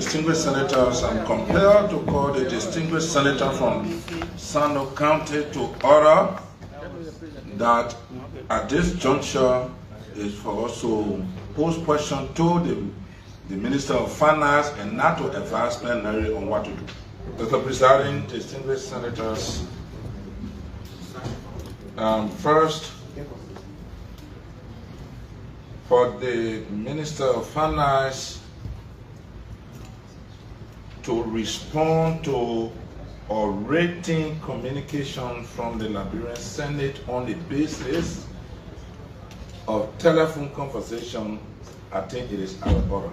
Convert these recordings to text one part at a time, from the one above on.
distinguished senators, I'm compelled to call the distinguished senator from Sando County to order. That at this juncture is for us to pose question to the Minister of Finance and not to advise plenary on what to do. Mr. Presiding, distinguished senators, first, for the Minister of Finance to respond to or written communication from the Liberian Senate on the basis of telephone conversation, I think it is out of order.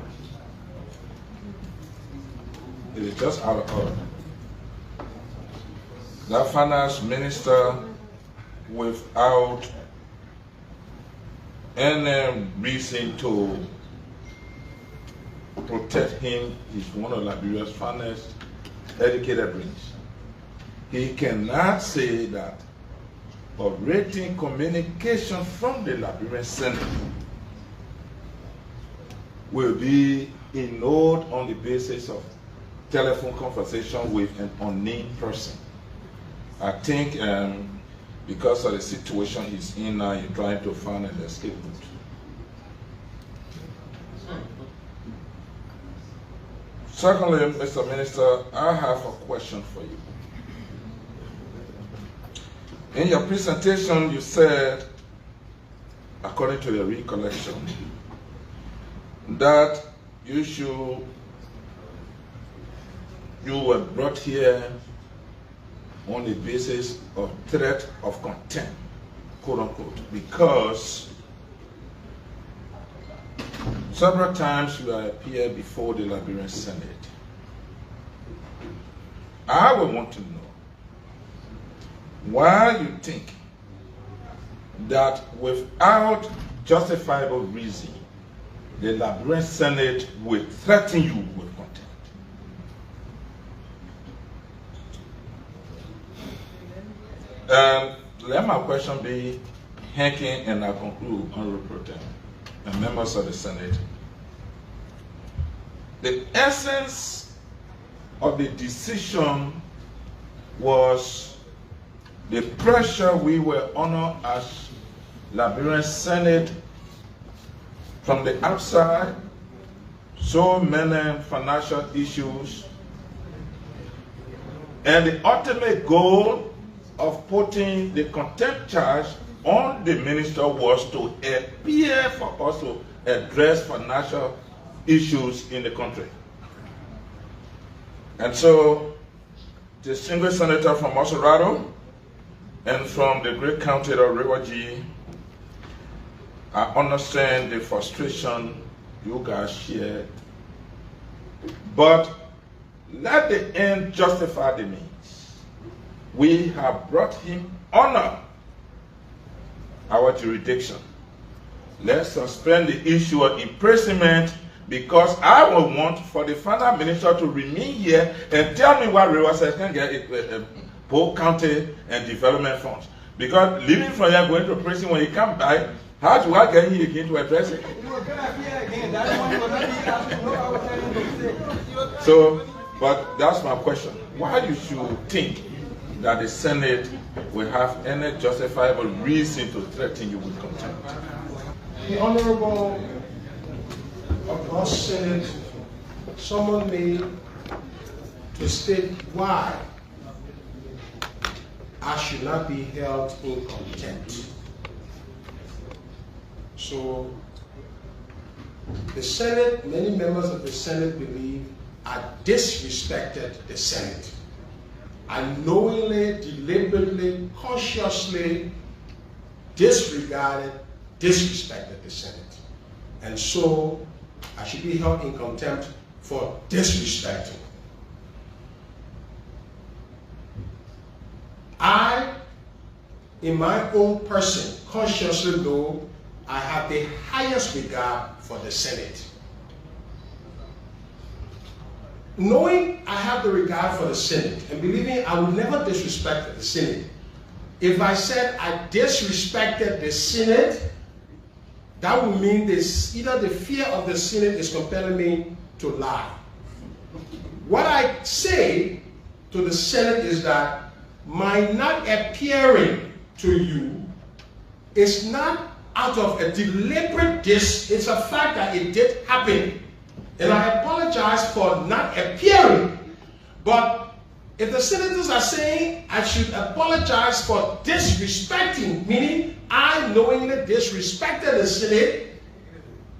It is just out of order. The finance minister, without any reason to protect him, is one of Liberia's finest educated brains. He cannot say that a written communication from the Liberian Senate will be ignored on the basis of telephone conversation with an unnamed person. I think because of the situation he's in now, you're trying to find an escape route. Secondly, Mr. Minister, I have a question for you. In your presentation, you said, according to your recollection, that you were brought here on the basis of threat of contempt, quote unquote, because several times you appeared before the Liberian Senate. I would want to know why you think that without justifiable reason, the Liberian Senate will threaten you with contempt. Let my question be hanking, and I conclude, Honorable Pro Tem and members of the Senate. The essence of the decision was the pressure we were under as Liberian Senate from the outside, so many financial issues, and the ultimate goal of putting the contempt charge on the minister was to appear for us to address financial issues in the country. And so, distinguished senator from Osorado and from the great county of Riwaji, I understand the frustration you guys share, but let the end justify the means. We have brought him honor our jurisdiction. Let's suspend the issue of imprisonment, because I will want for the finance minister to remain here and tell me why River can get Polk County and development funds. Because leaving from here going to prison, when he come back, how do I get here again to address it? So, but that's my question. Why you should think that the Senate will have any justifiable reason to threaten you with contempt? The Honorable of our Senate summoned me to state why I should not be held in contempt. So the Senate, many members of the Senate believe I disrespected the Senate. I knowingly, deliberately, consciously disregarded, disrespected the Senate. And so I should be held in contempt for disrespecting. I, in my own person, consciously know I have the highest regard for the Senate. Knowing I have the regard for the Senate and believing I would never disrespect the Senate, if I said I disrespected the Senate, that would mean this, either the fear of the Senate is compelling me to lie. What I say to the Senate is that my not appearing to you is not out of a deliberate it's a fact that it did happen. And I apologize for not appearing. But if the senators are saying I should apologize for disrespecting, meaning I knowingly disrespected the Senate,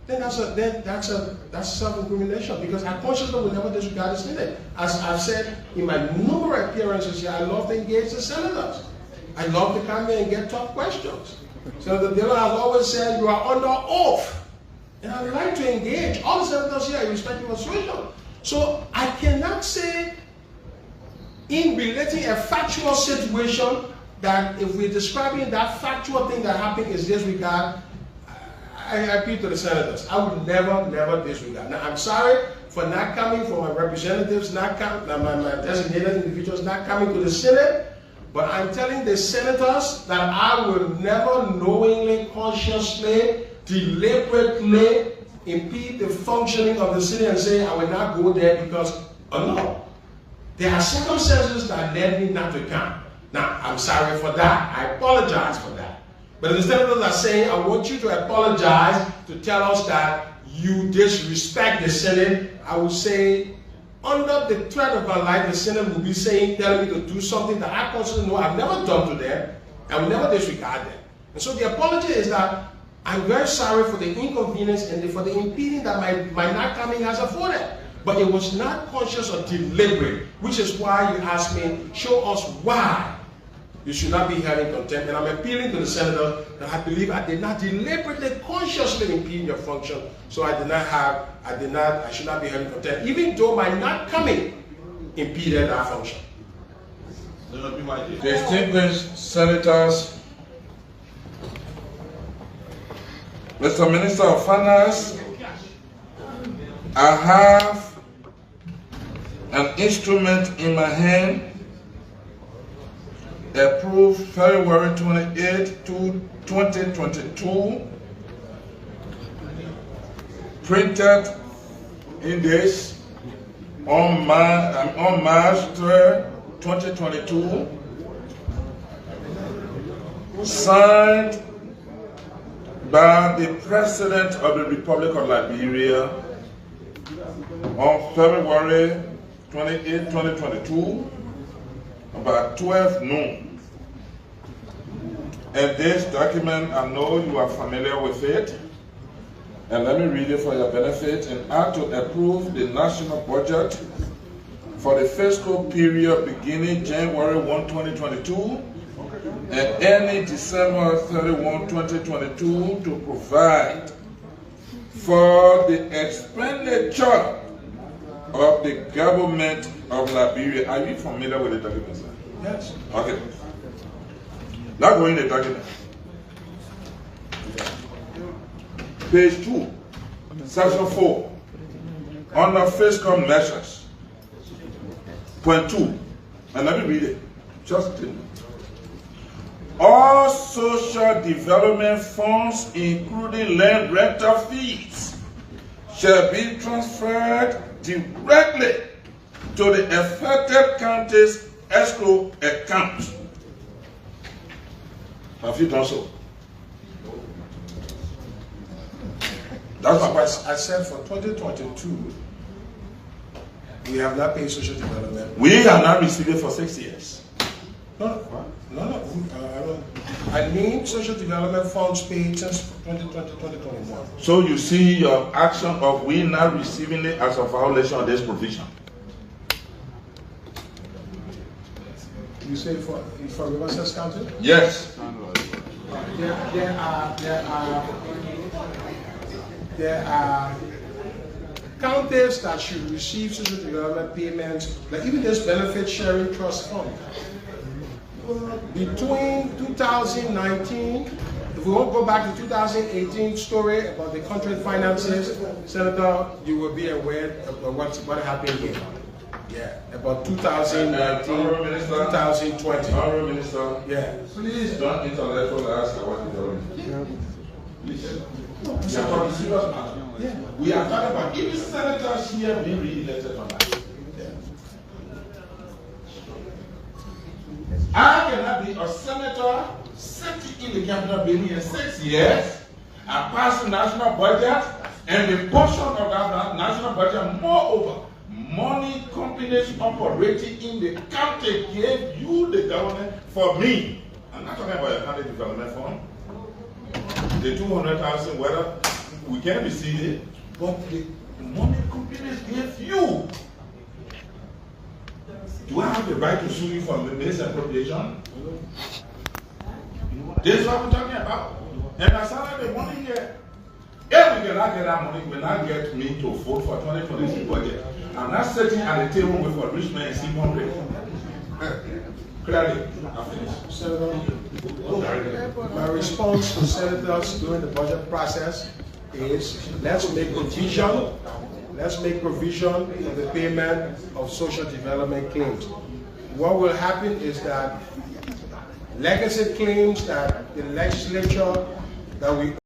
then that's self-incrimination, because I consciously will never disregard the Senate. As I've said in my numerous appearances here, I love to engage the senators. I love to come here and get tough questions. Senator Dillon has always said you are under oath. And I would like to engage all the senators here irrespective of situation. So I cannot say in relating a factual situation that if we're describing that factual thing that happened is disregard. I appeal to the senators. I would never disregard. Now I'm sorry for not coming, for my representatives not coming, my designated individuals not coming to the Senate. But I'm telling the senators that I will never knowingly, consciously, deliberately impede the functioning of the city and say I will not go there because, no. There are circumstances that led me not to come. Now, I'm sorry for that. I apologize for that. But if the senators are saying, I want you to apologize to tell us that you disrespect the Senate, I would say, under the threat of my life, the Senate will be telling me to do something that I constantly know I've never done to them, and will never disregard them. And so the apology is that I'm very sorry for the inconvenience and for the impeding that my not coming has afforded. But it was not conscious or deliberate, which is why you asked me, show us why you should not be held in contempt. And I'm appealing to the senator that I believe I did not deliberately, consciously impede your function. So I should not be held in contempt, even though my not coming impeded our function. Distinguished senators, Mr. Minister of Finance, I have an instrument in my hand approved February 28, 2022, printed in this on March 3rd, 2022, signed by the President of the Republic of Liberia on February 28, 2022, about 12 noon. And this document, I know you are familiar with it, and let me read it for your benefit. An act to approve the national budget for the fiscal period beginning January 1, 2022, and ending December 31, 2022, to provide for the expenditure of the government of Liberia. Are you familiar with the document, sir? Yes. Okay. Now go in the document. Page 2, section 4, under fiscal measures. Point 2, and let me read it. Just a minute. All social development funds, including land rental fees, shall be transferred directly to the affected county's escrow account. Have you done so? That's what I said for 2022. We have not paid social development. We have not received it for 6 years. No. I mean social development funds paid since 2020, 2021. So you see your action of we not receiving it as a violation of this provision. You say for Riverside County? Yes. There are counties that should receive social development payments, like even this benefit sharing trust fund. Between 2019, if we won't go back to 2018 story about the country finances, Senator, you will be aware of what happened here. Yeah, about 2019, 2020. Honorable Minister, yeah. Please don't intellectualize what you're doing. Please. It's a serious matter. Yeah. We are talking about if senators here being re-elected or not. a senator sitting in the Capitol building in 6 years and pass the national budget, and the portion of that national budget, moreover, money companies operating in the county gave you the government for me. I'm not talking about your county development fund. The 200,000, whether we can receive it, but the money companies gave you. Do I have the right to sue you for misappropriation? This is what we're talking about. And I started the money here. If we cannot get that money, we will not get me to vote for 2026 budget. I'm not sitting at the table with a rich man and see one rate. Clearly, I finished. Senator, my response to senators during the budget process is let's make provision. Let's make provision for the payment of social development claims. What will happen is that legacy claims that the legislature that we